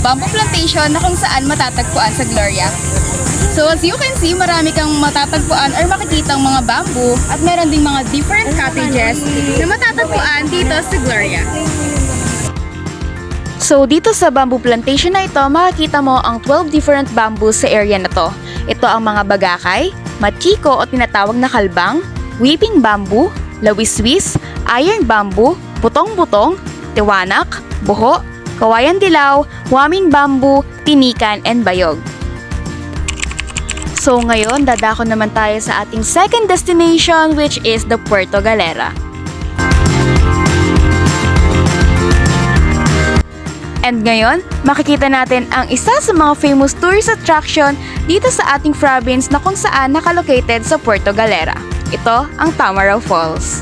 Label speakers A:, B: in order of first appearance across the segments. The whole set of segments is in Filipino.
A: bamboo plantation na kung saan matatagpuan sa Gloria. So as you can see, marami kang matatagpuan or makikitang mga bamboo at meron ding mga different cottages na matatagpuan dito sa Gloria. So dito sa bamboo plantation na ito, makikita mo ang 12 different bamboo sa area na to. Ito ang mga bagakay, machiko o tinatawag na kalbang, weeping bamboo, lawiswis, iron bamboo, butong-butong, tiwanak, buho, kawayan dilaw, huaming bamboo, tinikan, and bayog. So ngayon, dadako naman tayo sa ating second destination, which is the Puerto Galera. And ngayon, makikita natin ang isa sa mga famous tourist attraction dito sa ating province na kung saan nakalocated sa Puerto Galera. Ito ang Tamaraw Falls.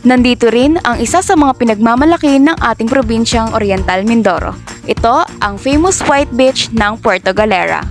A: Nandito rin ang isa sa mga pinagmamalaki ng ating probinsyang Oriental Mindoro. Ito ang famous White Beach ng Puerto Galera.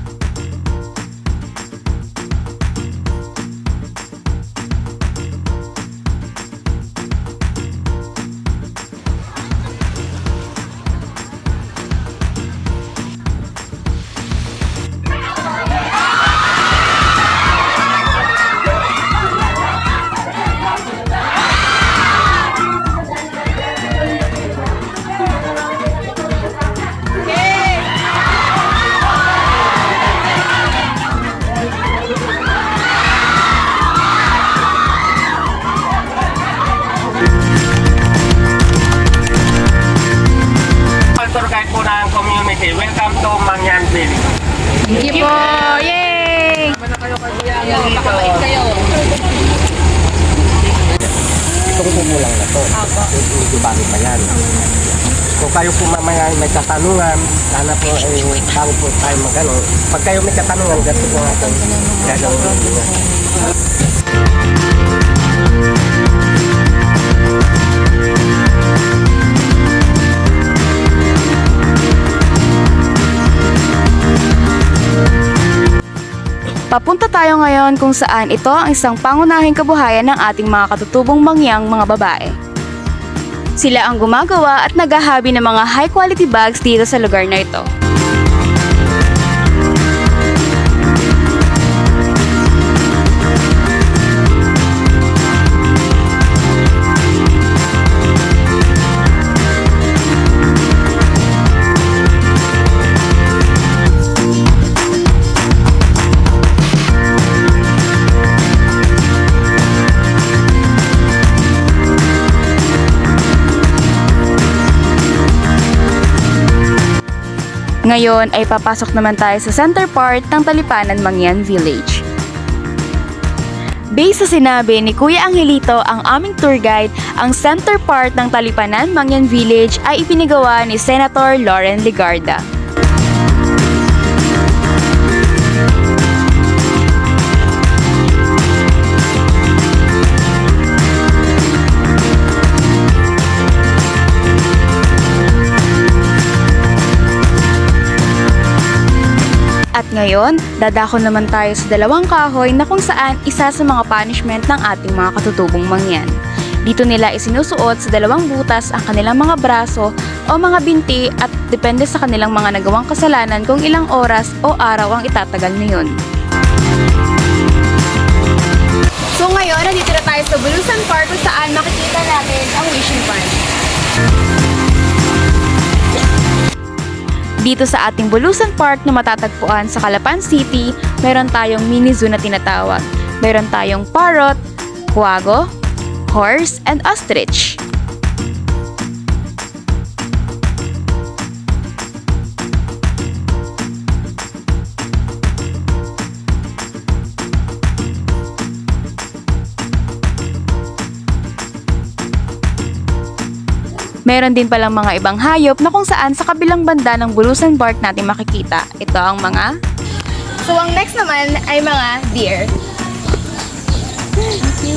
B: Welcome to Mangyan Village.
A: Thank you po! Yay! Pakabait kayo.
B: Itong kumulang na to. Bakit pa yan? Kung kayo po mamaya may katanungan, sana po bago po tayo magano. Pag kayo may katanungan, ganito po natin gagawin niya.
A: Papunta tayo ngayon kung saan ito ang isang pangunahing kabuhayan ng ating mga katutubong mangyang mga babae. Sila ang gumagawa at naghahabi ng mga high quality bags dito sa lugar na ito. Ngayon ay papasok naman tayo sa center part ng Talipanan Mangyan Village. Based sa sinabi ni Kuya Angelito, ang aming tour guide, ang center part ng Talipanan Mangyan Village ay ipinagawa ni Senator Loren Legarda. At ngayon, dadako naman tayo sa dalawang kahoy na kung saan isa sa mga punishment ng ating mga katutubong mangyan. Dito nila isinusuot sa dalawang butas ang kanilang mga braso o mga binti at depende sa kanilang mga nagawang kasalanan kung ilang oras o araw ang itatagal niyon. So ngayon, nandito na tayo sa Bulusan Park kung saan makikita natin ang wishing pond. Dito sa ating Bulusan Park na matatagpuan sa Calapan City, meron tayong mini zoo na tinatawag. Meron tayong parrot, kuwago, horse, and ostrich. Meron din palang mga ibang hayop na kung saan sa kabilang banda ng Bulusan Park natin makikita. Ito ang mga... So, ang next naman ay mga deer. Thank you.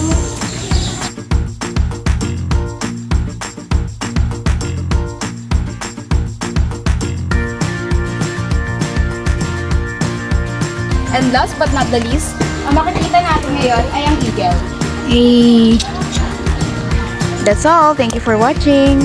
A: And last but not the least, ang makikita natin ngayon ay ang eagle. That's all. Thank you for watching.